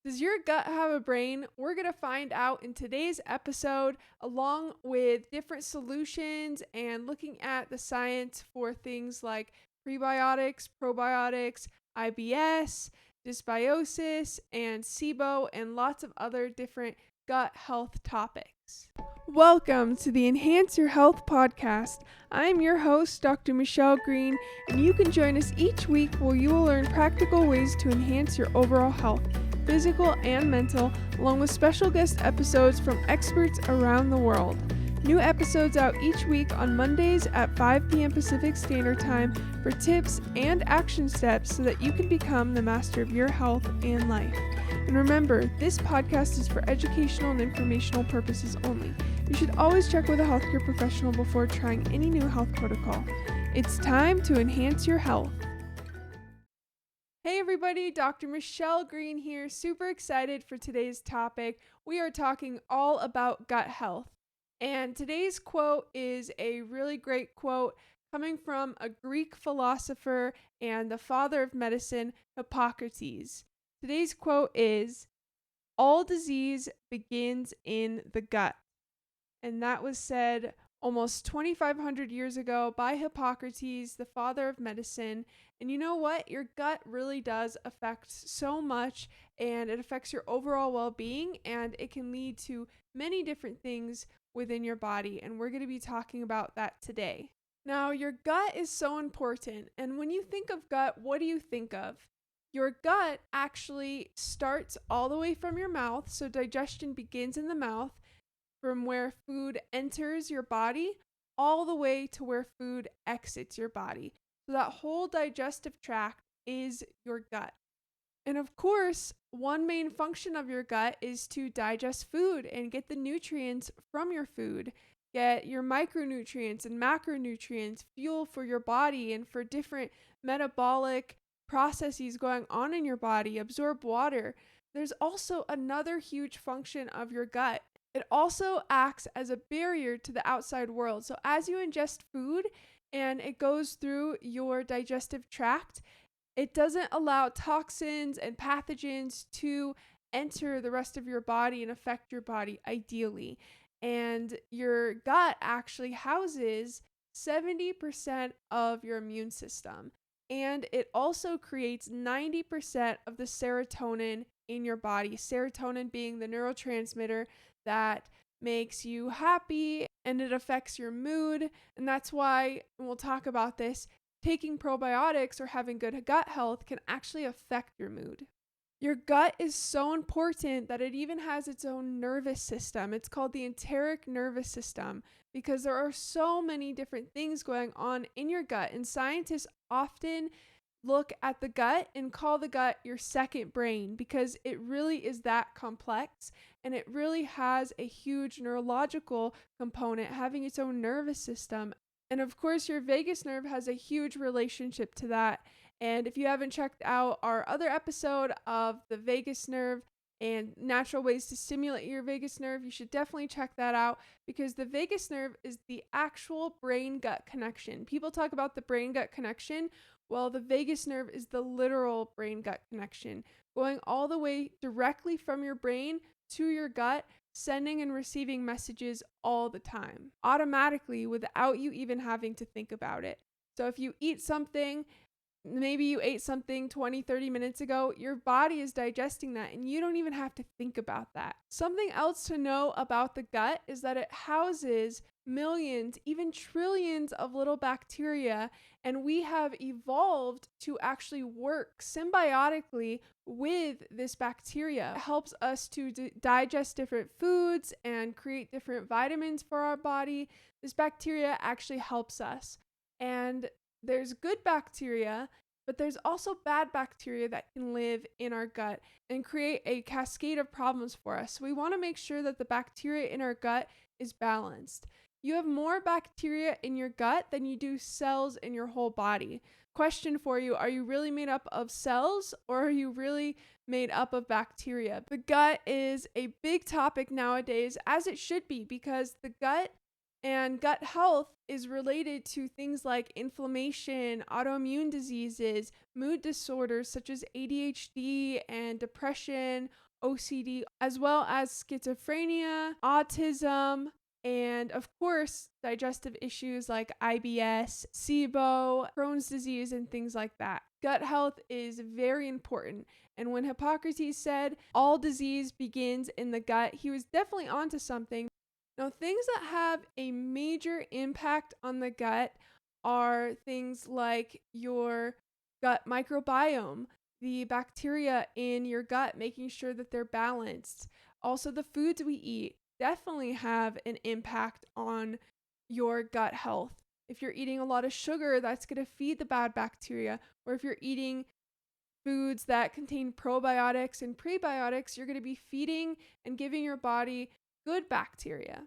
Does your gut have a brain? We're going to find out in today's episode, along with different solutions and looking at the science for things like prebiotics, probiotics, IBS, dysbiosis, and SIBO, and lots of other different gut health topics. Welcome to the Enhance Your Health podcast. I'm your host, Dr. Michelle Green, and you can join us each week where you will learn practical ways to enhance your overall health, physical and mental, along with special guest episodes from experts around the world. New episodes out each week on Mondays at 5 p.m. Pacific Standard Time for tips and action steps so that you can become the master of your health and life. And remember, this podcast is for educational and informational purposes only. You should always check with a healthcare professional before trying any new health protocol. It's time to enhance your health. Hey everybody, Dr. Michelle Green here. Super excited for today's topic. We are talking all about gut health. And today's quote is a really great quote coming from a Greek philosopher and the father of medicine, Hippocrates. Today's quote is, "All disease begins in the gut." And that was said almost 2,500 years ago by Hippocrates, the father of medicine. And you know what? Your gut really does affect so much, and it affects your overall well-being, and it can lead to many different things within your body. And we're going to be talking about that today. Now, your gut is so important. And when you think of gut, what do you think of? Your gut actually starts all the way from your mouth. So digestion begins in the mouth, from where food enters your body all the way to where food exits your body. So that whole digestive tract is your gut. And of course, one main function of your gut is to digest food and get the nutrients from your food, get your micronutrients and macronutrients, fuel for your body and for different metabolic processes going on in your body, absorb water. There's also another huge function of your gut. It also acts as a barrier to the outside world. So as you ingest food and it goes through your digestive tract, it doesn't allow toxins and pathogens to enter the rest of your body and affect your body ideally. And your gut actually houses 70% of your immune system. And it also creates 90% of the serotonin in your body. Serotonin being the neurotransmitter that makes you happy, and it affects your mood. And that's why, and we'll talk about this, taking probiotics or having good gut health can actually affect your mood. Your gut is so important that it even has its own nervous system. It's called the enteric nervous system because there are so many different things going on in your gut. And scientists often look at the gut and call the gut your second brain because it really is that complex, and it really has a huge neurological component, having its own nervous system. And of course, your vagus nerve has a huge relationship to that. And if you haven't checked out our other episode of the vagus nerve and natural ways to stimulate your vagus nerve, you should definitely check that out because the vagus nerve is the actual brain-gut connection. People talk about the brain-gut connection. Well, the vagus nerve is the literal brain-gut connection, going all the way directly from your brain to your gut, sending and receiving messages all the time, automatically, without you even having to think about it. So if you eat something, maybe you ate something 20, 30 minutes ago, your body is digesting that and you don't even have to think about that. Something else to know about the gut is that it houses millions, even trillions of little bacteria, and we have evolved to actually work symbiotically with this bacteria. It helps us to digest different foods and create different vitamins for our body. This bacteria actually helps us. And there's good bacteria, but there's also bad bacteria that can live in our gut and create a cascade of problems for us. So we want to make sure that the bacteria in our gut is balanced. You have more bacteria in your gut than you do cells in your whole body. Question for you, are you really made up of cells or are you really made up of bacteria? The gut is a big topic nowadays, as it should be, because the gut And gut health is related to things like inflammation, autoimmune diseases, mood disorders such as ADHD and depression, OCD, as well as schizophrenia, autism, and of course, digestive issues like IBS, SIBO, Crohn's disease, and things like that. Gut health is very important. And when Hippocrates said all disease begins in the gut, he was definitely onto something. Now, things that have a major impact on the gut are things like your gut microbiome, the bacteria in your gut, making sure that they're balanced. Also, the foods we eat definitely have an impact on your gut health. If you're eating a lot of sugar, that's going to feed the bad bacteria. Or if you're eating foods that contain probiotics and prebiotics, you're going to be feeding and giving your body good bacteria.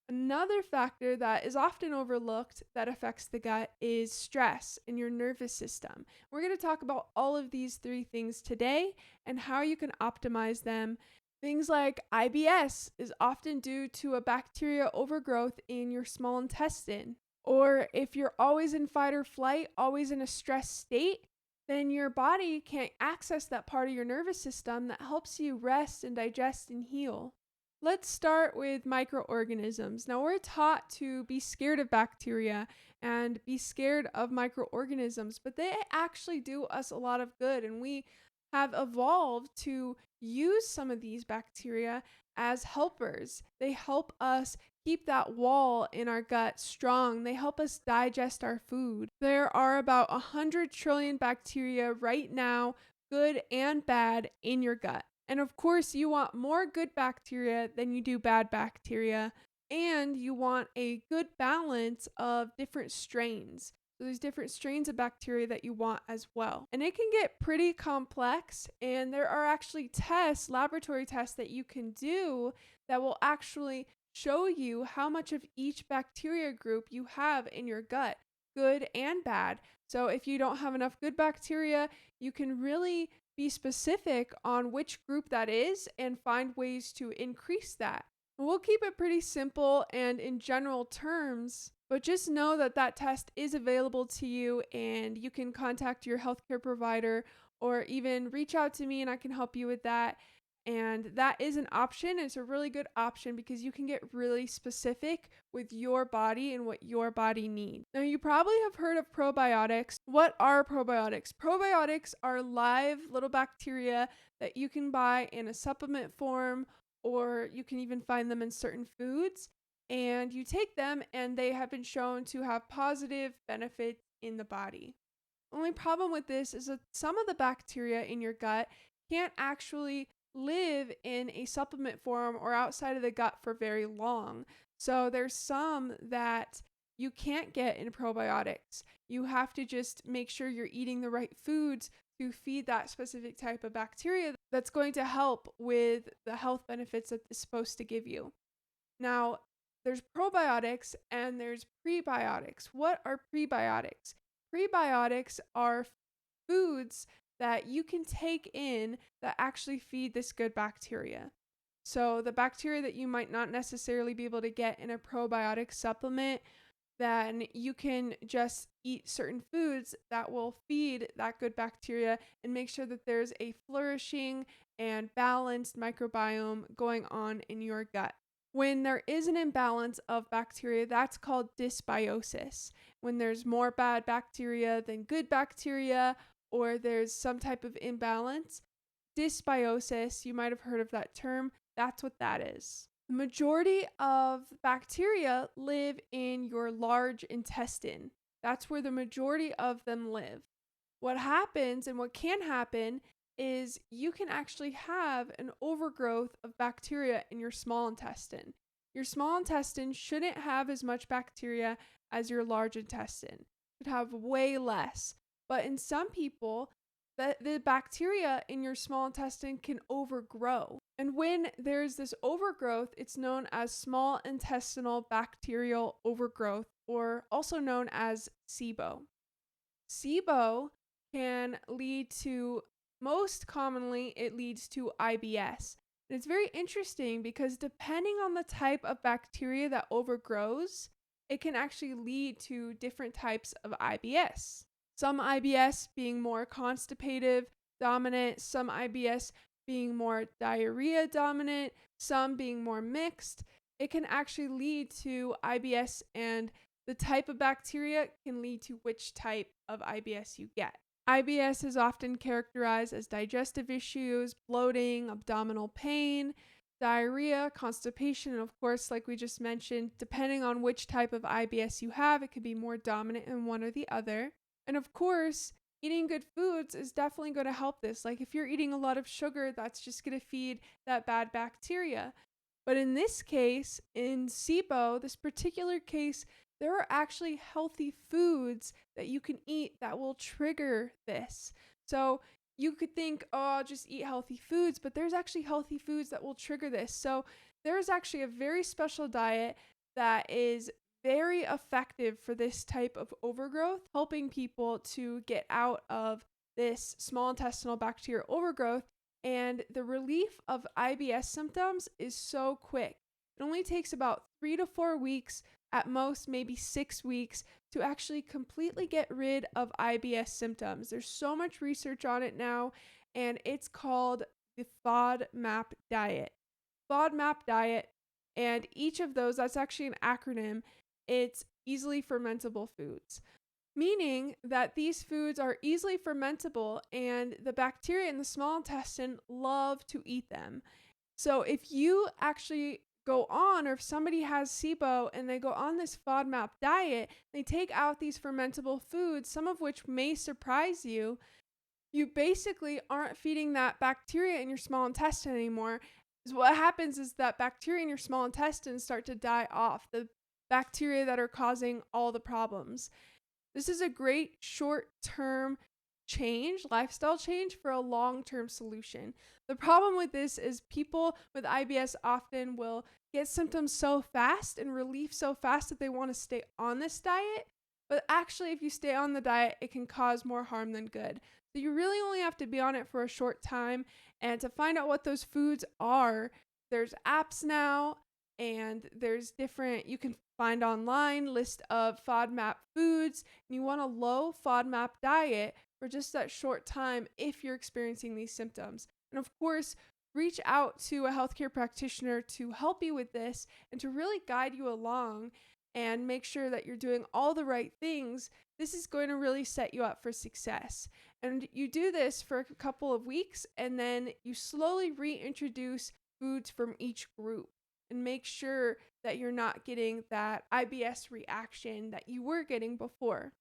Another factor that is often overlooked that affects the gut is stress in your nervous system. We're going to talk about all of these three things today and how you can optimize them. Things like IBS is often due to a bacteria overgrowth in your small intestine. Or if you're always in fight or flight, always in a stress state, then your body can't access that part of your nervous system that helps you rest and digest and heal. Let's start with microorganisms. Now, we're taught to be scared of bacteria and be scared of microorganisms, but they actually do us a lot of good, and we have evolved to use some of these bacteria as helpers. They help us keep that wall in our gut strong. They help us digest our food. There are about 100 trillion bacteria right now, good and bad, in your gut. And of course, you want more good bacteria than you do bad bacteria. And you want a good balance of different strains. So there's different strains of bacteria that you want as well. And it can get pretty complex. And there are actually tests, laboratory tests that you can do that will actually show you how much of each bacteria group you have in your gut, good and bad. So if you don't have enough good bacteria, you can really be specific on which group that is and find ways to increase that. We'll keep it pretty simple and in general terms, but just know that that test is available to you and you can contact your healthcare provider or even reach out to me and I can help you with that. And that is an option. It's a really good option because you can get really specific with your body and what your body needs. Now, you probably have heard of probiotics. What are probiotics? Probiotics are live little bacteria that you can buy in a supplement form, or you can even find them in certain foods. And you take them, and they have been shown to have positive benefits in the body. The only problem with this is that some of the bacteria in your gut can't actually live in a supplement form or outside of the gut for very long. So there's some that you can't get in probiotics. You have to just make sure you're eating the right foods to feed that specific type of bacteria that's going to help with the health benefits that it's supposed to give you. Now, there's probiotics and there's prebiotics. What are prebiotics? Prebiotics are foods that you can take in that actually feed this good bacteria. So the bacteria that you might not necessarily be able to get in a probiotic supplement, then you can just eat certain foods that will feed that good bacteria and make sure that there's a flourishing and balanced microbiome going on in your gut. When there is an imbalance of bacteria, that's called dysbiosis. When there's more bad bacteria than good bacteria, or there's some type of imbalance, dysbiosis, you might have heard of that term, that's what that is. The majority of bacteria live in your large intestine. That's where the majority of them live. What happens and what can happen is you can actually have an overgrowth of bacteria in your small intestine. Your small intestine shouldn't have as much bacteria as your large intestine. It should have way less. But in some people, the bacteria in your small intestine can overgrow. And when there's this overgrowth, it's known as small intestinal bacterial overgrowth, or also known as SIBO. SIBO can lead to, most commonly, it leads to IBS. And it's very interesting because depending on the type of bacteria that overgrows, it can actually lead to different types of IBS. Some IBS being more constipative dominant, some IBS being more diarrhea dominant, some being more mixed. It can actually lead to IBS, and the type of bacteria can lead to which type of IBS you get. IBS is often characterized as digestive issues, bloating, abdominal pain, diarrhea, constipation, and of course, like we just mentioned, depending on which type of IBS you have, it could be more dominant in one or the other. And of course, eating good foods is definitely going to help this. Like if you're eating a lot of sugar, that's just going to feed that bad bacteria. But in this case, in SIBO, this particular case, there are actually healthy foods that you can eat that will trigger this. So you could think, oh, I'll just eat healthy foods, but there's actually healthy foods that will trigger this. So there's actually a very special diet that is very effective for this type of overgrowth, helping people to get out of this small intestinal bacterial overgrowth. And the relief of IBS symptoms is so quick. It only takes about 3 to 4 weeks, at most maybe 6 weeks, to actually completely get rid of IBS symptoms. There's so much research on it now, and it's called the FODMAP diet. FODMAP diet, and each of those, that's actually an acronym, it's easily fermentable foods, meaning that these foods are easily fermentable and the bacteria in the small intestine love to eat them. So if you actually go on, or if somebody has SIBO and they go on this FODMAP diet, they take out these fermentable foods, some of which may surprise you. You basically aren't feeding that bacteria in your small intestine anymore. What happens is that bacteria in your small intestine start to die off, the bacteria that are causing all the problems. This is a great short-term change, lifestyle change for a long-term solution. The problem with this is people with IBS often will get symptoms so fast and relief so fast that they want to stay on this diet. But actually, if you stay on the diet, it can cause more harm than good. So you really only have to be on it for a short time. And to find out what those foods are, there's apps now, and there's different, you can find online list of FODMAP foods, and you want a low FODMAP diet for just that short time if you're experiencing these symptoms. And of course, reach out to a healthcare practitioner to help you with this and to really guide you along and make sure that you're doing all the right things. This is going to really set you up for success. And you do this for a couple of weeks, and then you slowly reintroduce foods from each group and make sure that you're not getting that IBS reaction that you were getting before.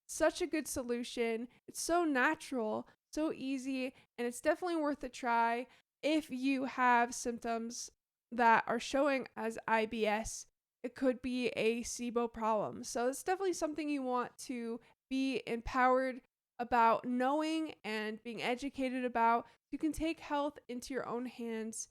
Such a good solution. It's so natural, so easy, and it's definitely worth a try if you have symptoms that are showing as IBS. It could be a SIBO problem. So it's definitely something you want to be empowered about knowing and being educated about. You can take health into your own hands.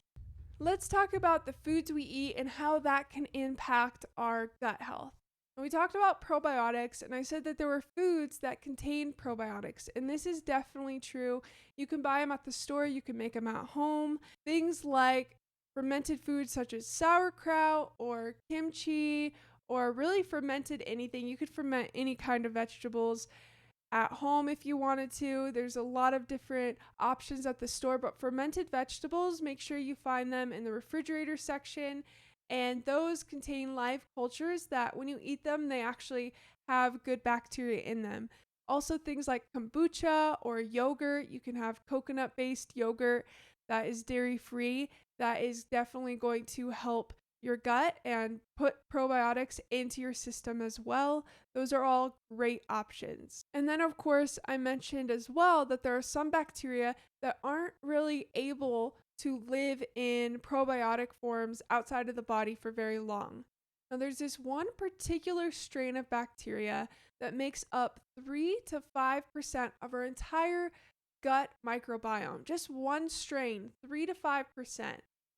Let's talk about the foods we eat and how that can impact our gut health. We talked about probiotics, and I said that there were foods that contain probiotics, and this is definitely true. You can buy them at the store, you can make them at home. Things like fermented foods such as sauerkraut or kimchi, or really fermented anything. You could ferment any kind of vegetables at home if you wanted to. There's a lot of different options at the store, but fermented vegetables, make sure you find them in the refrigerator section. And those contain live cultures that when you eat them, they actually have good bacteria in them. Also, things like kombucha or yogurt. You can have coconut-based yogurt that is dairy-free. That is definitely going to help your gut and put probiotics into your system as well. Those are all great options. And then, of course, I mentioned as well that there are some bacteria that aren't really able to live in probiotic forms outside of the body for very long. Now, there's this one particular strain of bacteria that makes up 3 to 5% of our entire gut microbiome. Just one strain, 3 to 5%.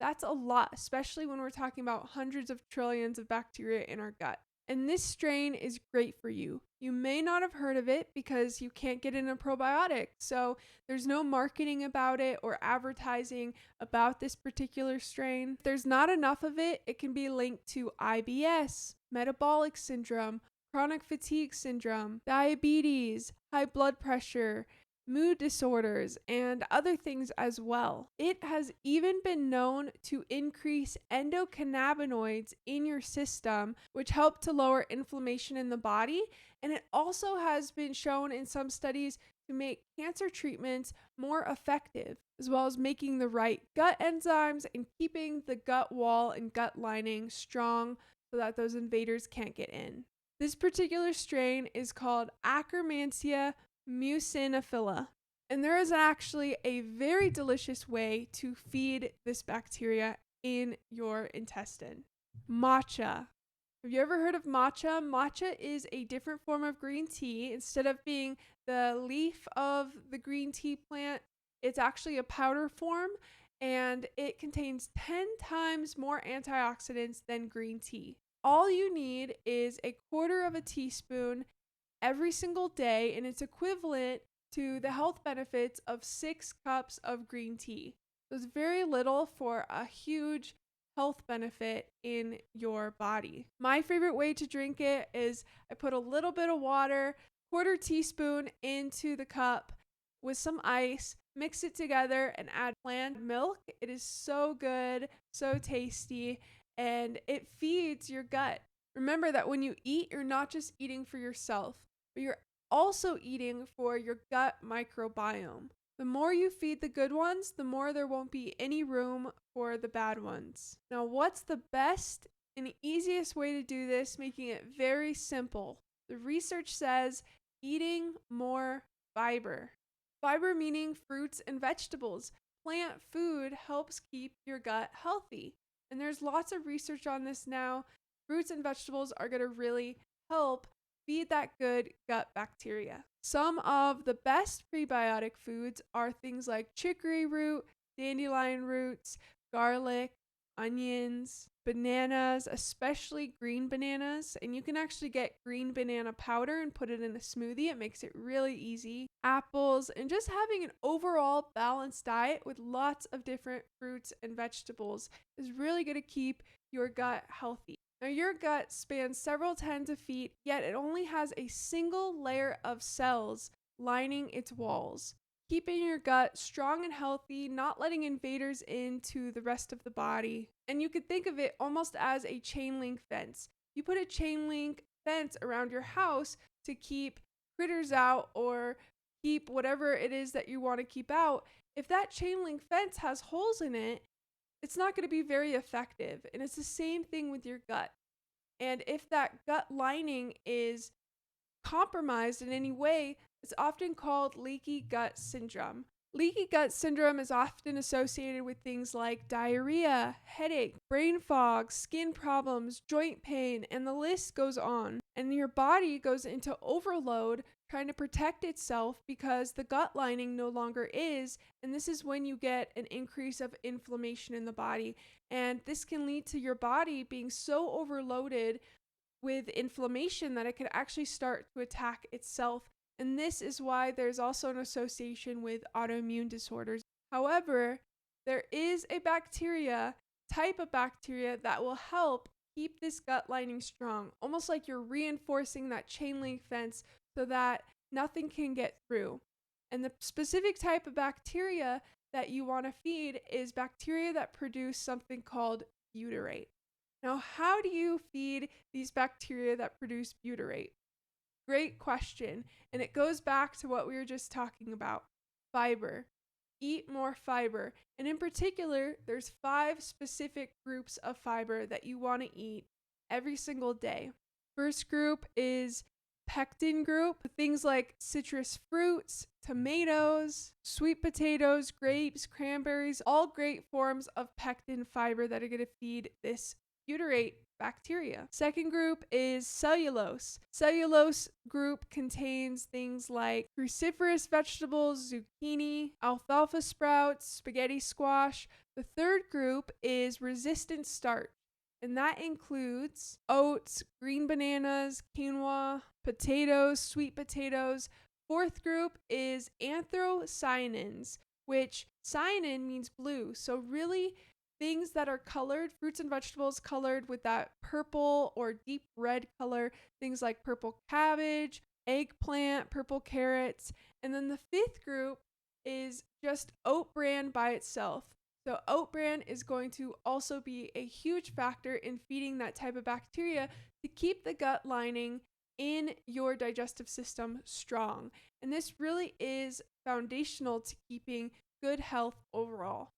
That's a lot, especially when we're talking about hundreds of trillions of bacteria in our gut. And this strain is great for you. You may not have heard of it because you can't get in a probiotic. So there's no marketing about it or advertising about this particular strain. If there's not enough of it, it can be linked to IBS, metabolic syndrome, chronic fatigue syndrome, diabetes, high blood pressure, mood disorders, and other things as well. It has even been known to increase endocannabinoids in your system, which help to lower inflammation in the body. And it also has been shown in some studies to make cancer treatments more effective, as well as making the right gut enzymes and keeping the gut wall and gut lining strong so that those invaders can't get in. This particular strain is called Akkermansia Muciniphila. And there is actually a very delicious way to feed this bacteria in your intestine. Matcha. Have you ever heard of matcha? Matcha is a different form of green tea. Instead of being the leaf of the green tea plant, it's actually a powder form, and it contains 10 times more antioxidants than green tea. All you need is a quarter of a teaspoon every single day, and it's equivalent to the health benefits of 6 cups of green tea. So it's very little for a huge health benefit in your body. My favorite way to drink it is I put a little bit of water, quarter teaspoon into the cup with some ice, mix it together, and add plant milk. It is so good, so tasty, and it feeds your gut. Remember that when you eat, you're not just eating for yourself, but you're also eating for your gut microbiome. The more you feed the good ones, the more there won't be any room for the bad ones. Now, what's the best and easiest way to do this, making it very simple? The research says eating more fiber. Fiber meaning fruits and vegetables. Plant food helps keep your gut healthy. And there's lots of research on this now. Fruits and vegetables are going to really help feed that good gut bacteria. Some of the best prebiotic foods are things like chicory root, dandelion roots, garlic, onions, bananas, especially green bananas. And you can actually get green banana powder and put it in a smoothie. It makes it really easy. Apples, and just having an overall balanced diet with lots of different fruits and vegetables is really going to keep your gut healthy. Now, your gut spans several tens of feet, yet it only has a single layer of cells lining its walls, keeping your gut strong and healthy, not letting invaders into the rest of the body. And you could think of it almost as a chain link fence. You put a chain link fence around your house to keep critters out or keep whatever it is that you want to keep out. If that chain link fence has holes in it, it's not going to be very effective. And it's the same thing with your gut. And if that gut lining is compromised in any way, it's often called leaky gut syndrome. Leaky gut syndrome is often associated with things like diarrhea, headache, brain fog, skin problems, joint pain, and the list goes on. And your body goes into overload trying to protect itself because the gut lining no longer is, and this is when you get an increase of inflammation in the body. And this can lead to your body being so overloaded with inflammation that it can actually start to attack itself. And this is why there's also an association with autoimmune disorders. However, there is a type of bacteria that will help keep this gut lining strong, almost like you're reinforcing that chain link fence so that nothing can get through. And the specific type of bacteria that you want to feed is bacteria that produce something called butyrate. Now, how do you feed these bacteria that produce butyrate? Great question. And it goes back to what we were just talking about. Fiber. Eat more fiber. And in particular, there's 5 specific groups of fiber that you want to eat every single day. First group is pectin group. Things like citrus fruits, tomatoes, sweet potatoes, grapes, cranberries, all great forms of pectin fiber that are going to feed this butyrate bacteria. Second group is cellulose. Cellulose group contains things like cruciferous vegetables, zucchini, alfalfa sprouts, spaghetti squash. The third group is resistant starch. And that includes oats, green bananas, quinoa, potatoes, sweet potatoes. Fourth group is anthocyanins, which cyanin means blue. So really things that are colored, fruits and vegetables colored with that purple or deep red color, things like purple cabbage, eggplant, purple carrots. And then the fifth group is just oat bran by itself. So oat bran is going to also be a huge factor in feeding that type of bacteria to keep the gut lining in your digestive system strong. And this really is foundational to keeping good health overall.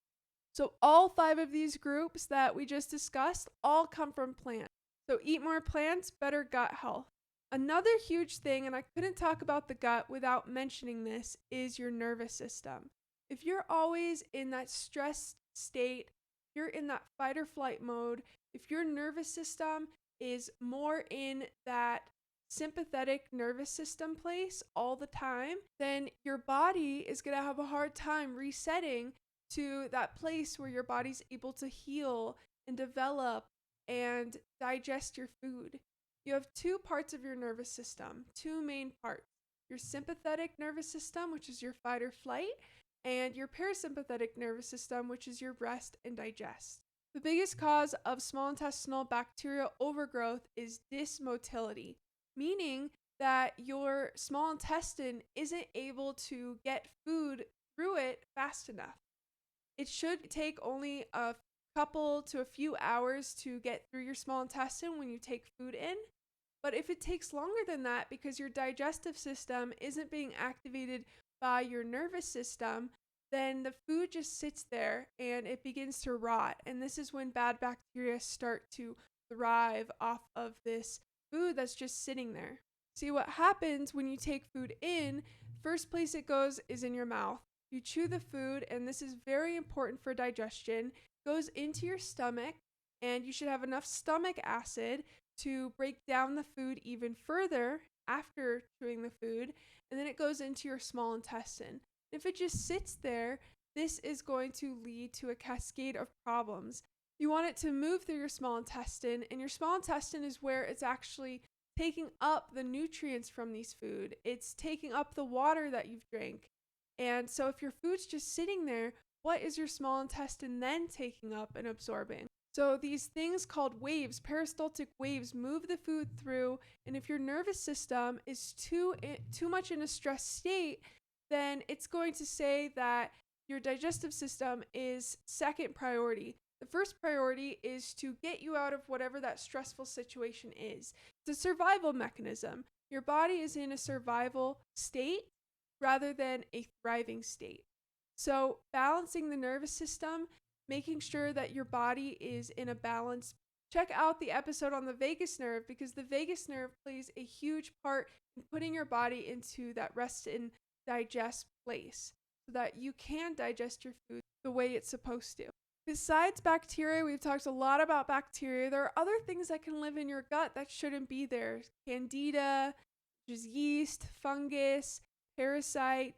So all 5 of these groups that we just discussed all come from plants. So eat more plants, better gut health. Another huge thing, and I couldn't talk about the gut without mentioning this, is your nervous system. If you're always in that stressed state, you're in that fight or flight mode, if your nervous system is more in that sympathetic nervous system place all the time, then your body is going to have a hard time resetting to that place where your body's able to heal and develop and digest your food. You have 2 parts of your nervous system, 2 main parts. Your sympathetic nervous system, which is your fight or flight, and your parasympathetic nervous system, which is your rest and digest. The biggest cause of small intestinal bacterial overgrowth is dysmotility, meaning that your small intestine isn't able to get food through it fast enough. It should take only a couple to a few hours to get through your small intestine when you take food in. But if it takes longer than that because your digestive system isn't being activated by your nervous system, then the food just sits there and it begins to rot. And this is when bad bacteria start to thrive off of this food that's just sitting there. See, what happens when you take food in, first place it goes is in your mouth. You chew the food, and this is very important for digestion, goes into your stomach, and you should have enough stomach acid to break down the food even further after chewing the food, and then it goes into your small intestine. If it just sits there, this is going to lead to a cascade of problems. You want it to move through your small intestine, and your small intestine is where it's actually taking up the nutrients from these food. It's taking up the water that you've drank. And so if your food's just sitting there, what is your small intestine then taking up and absorbing? So these things called waves, peristaltic waves, move the food through. And if your nervous system is too much in a stressed state, then it's going to say that your digestive system is second priority. The first priority is to get you out of whatever that stressful situation is. It's a survival mechanism. Your body is in a survival state rather than a thriving state. So balancing the nervous system, making sure that your body is in a balance. Check out the episode on the vagus nerve because the vagus nerve plays a huge part in putting your body into that rest and digest place so that you can digest your food the way it's supposed to. Besides bacteria, we've talked a lot about bacteria. There are other things that can live in your gut that shouldn't be there. Candida, which is yeast, fungus, parasites.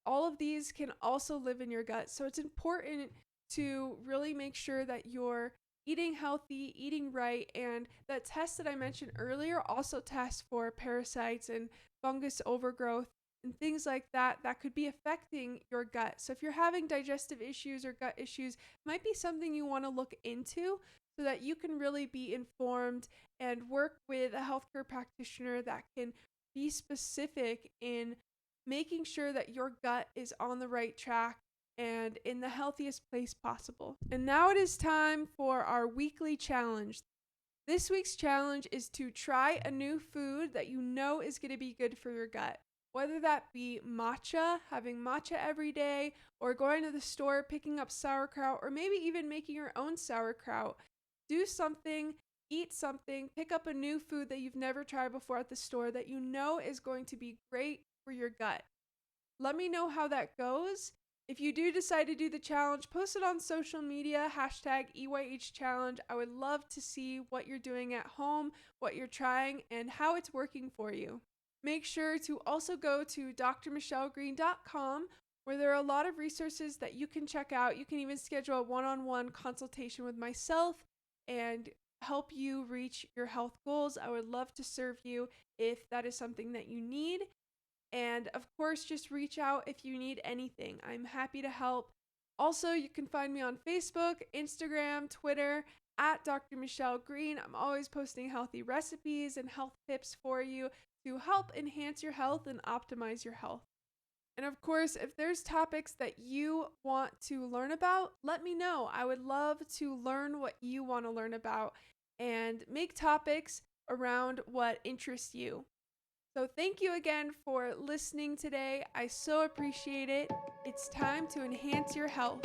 All of these can also live in your gut. So it's important to really make sure that you're eating healthy, eating right, and that test that I mentioned earlier also tests for parasites and fungus overgrowth and things like that that could be affecting your gut. So if you're having digestive issues or gut issues, it might be something you want to look into so that you can really be informed and work with a healthcare practitioner that can be specific in making sure that your gut is on the right track and in the healthiest place possible. And now it is time for our weekly challenge. This week's challenge is to try a new food that you know is going to be good for your gut. Whether that be matcha, having matcha every day, or going to the store, picking up sauerkraut, or maybe even making your own sauerkraut. Do something, eat something, pick up a new food that you've never tried before at the store that you know is going to be great for your gut. Let me know how that goes. If you do decide to do the challenge, post it on social media, #EYHchallenge. I would love to see what you're doing at home, what you're trying, and how it's working for you. Make sure to also go to drmichellegreen.com where there are a lot of resources that you can check out. You can even schedule a one-on-one consultation with myself and help you reach your health goals. I would love to serve you if that is something that you need. And of course, just reach out if you need anything. I'm happy to help. Also, you can find me on Facebook, Instagram, Twitter at Dr. Michelle Green. I'm always posting healthy recipes and health tips for you to help enhance your health and optimize your health. And of course, if there's topics that you want to learn about, let me know. I would love to learn what you want to learn about and make topics around what interests you. So thank you again for listening today. I so appreciate it. It's time to enhance your health.